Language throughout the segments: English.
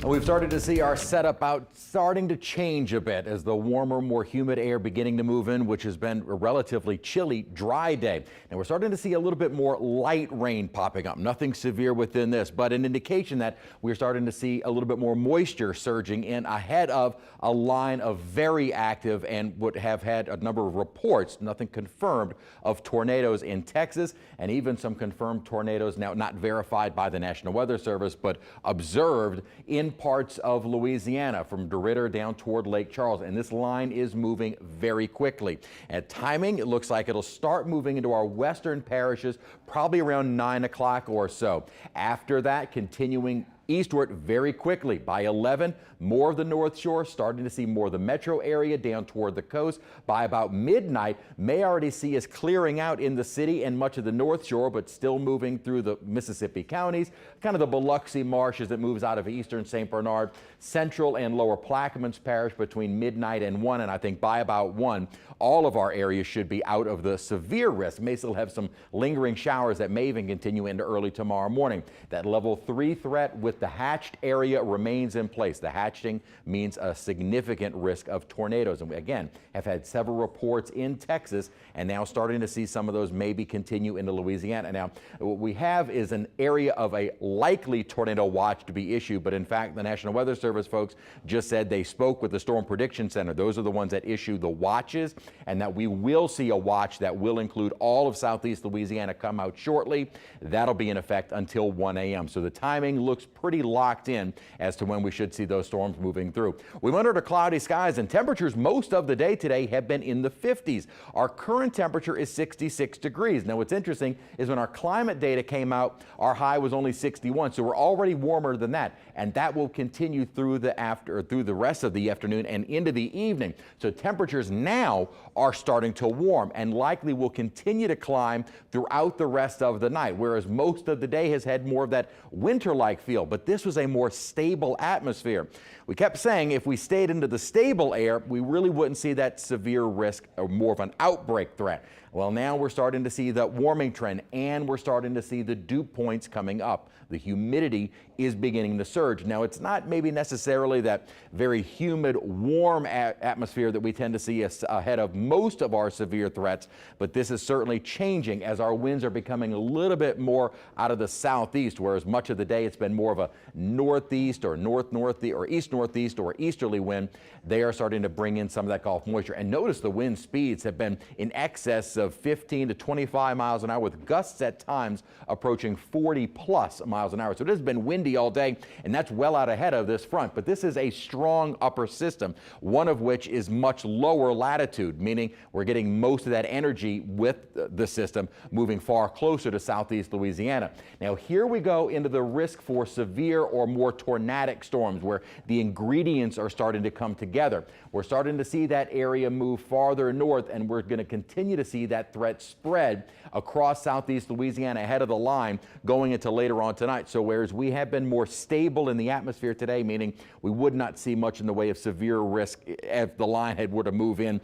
And we've started to see our setup starting to change a bit as the warmer, more humid air beginning to move in, which has been a relatively chilly, dry day. And we're starting to see a little bit more light rain popping up. Nothing severe within this, but an indication that we're starting to see a little bit more moisture surging in ahead of a line of very active and would have had a number of reports, nothing confirmed, of tornadoes in Texas, and even some confirmed tornadoes now not verified by the National Weather Service, but observed in parts of Louisiana from DeRidder down toward Lake Charles. And this line is moving very quickly. At timing, it looks like it'll start moving into our western parishes probably around 9 o'clock or so. After that, continuing eastward very quickly. By 11, more of the North Shore, starting to see more of the metro area down toward the coast. By about midnight, may already see us clearing out in the city and much of the North Shore, but still moving through the Mississippi counties, kind of the Biloxi Marsh as it moves out of eastern St. Bernard, central and lower Plaquemines Parish between midnight and 1. And I think by about 1, all of our areas should be out of the severe risk. May still have some lingering showers that may even continue into early tomorrow morning. That level 3 threat with the hatched area remains in place. The hatching means a significant risk of tornadoes. And we, again, have had several reports in Texas and now starting to see some of those maybe continue into Louisiana. Now, what we have is an area of a likely tornado watch to be issued, but in fact, the National Weather Service folks just said they spoke with the Storm Prediction Center. Those are the ones that issue the watches, and that we will see a watch that will include all of southeast Louisiana come out shortly. That'll be in effect until 1 a.m. So the timing looks pretty locked in as to when we should see those storms moving through. We went under cloudy skies, and temperatures most of the day today have been in the 50s. Our current temperature is 66 degrees. Now, what's interesting is when our climate data came out, our high was only 61, so we're already warmer than that, and that will continue through the rest of the afternoon and into the evening. So temperatures now are starting to warm and likely will continue to climb throughout the rest of the night, whereas most of the day has had more of that winter-like feel. But this was a more stable atmosphere. We kept saying if we stayed into the stable air, we really wouldn't see that severe risk or more of an outbreak threat. Well, now we're starting to see that warming trend, and we're starting to see the dew points coming up. The humidity is beginning to surge. Now, it's not maybe necessarily that very humid, warm atmosphere that we tend to see ahead of most of our severe threats, but this is certainly changing as our winds are becoming a little bit more out of the southeast, whereas much of the day it's been more of a northeast or north-northeast or east-northeast or easterly wind. They are starting to bring in some of that Gulf moisture. And notice the wind speeds have been in excess of 15 to 25 miles an hour, with gusts at times approaching 40 plus miles an hour. So it has been windy all day, and that's well out ahead of this front. But this is a strong upper system, one of which is much lower latitude, meaning we're getting most of that energy with the system moving far closer to southeast Louisiana. Now, here we go into the risk for severe or more tornadic storms, where the ingredients are starting to come together. We're starting to see that area move farther north, and we're going to continue to see that threat spread across southeast Louisiana ahead of the line going into later on tonight. So whereas we have been more stable in the atmosphere today, meaning we would not see much in the way of severe risk if the line were to move in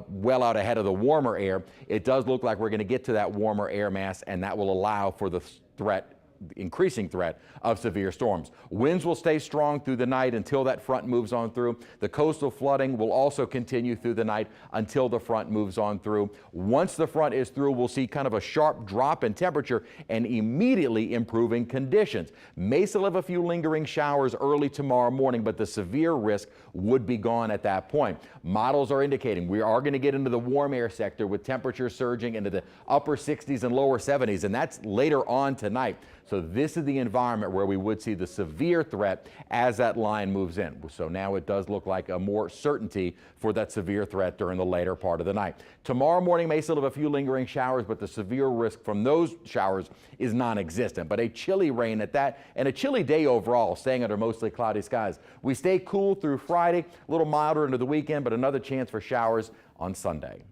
well out ahead of the warmer air, it does look like we're going to get to that warmer air mass, and that will allow for the increasing threat of severe storms. Winds will stay strong through the night until that front moves on through. The coastal flooding will also continue through the night until the front moves on through. Once the front is through, we'll see kind of a sharp drop in temperature and immediately improving conditions. May still have a few lingering showers early tomorrow morning, but the severe risk would be gone at that point. Models are indicating we are going to get into the warm air sector with temperatures surging into the upper 60s and lower 70s, and that's later on tonight. So this is the environment where we would see the severe threat as that line moves in. So now it does look like a more certainty for that severe threat during the later part of the night. Tomorrow morning may still have a few lingering showers, but the severe risk from those showers is non-existent. But a chilly rain at that, and a chilly day overall, staying under mostly cloudy skies. We stay cool through Friday, a little milder into the weekend, but another chance for showers on Sunday.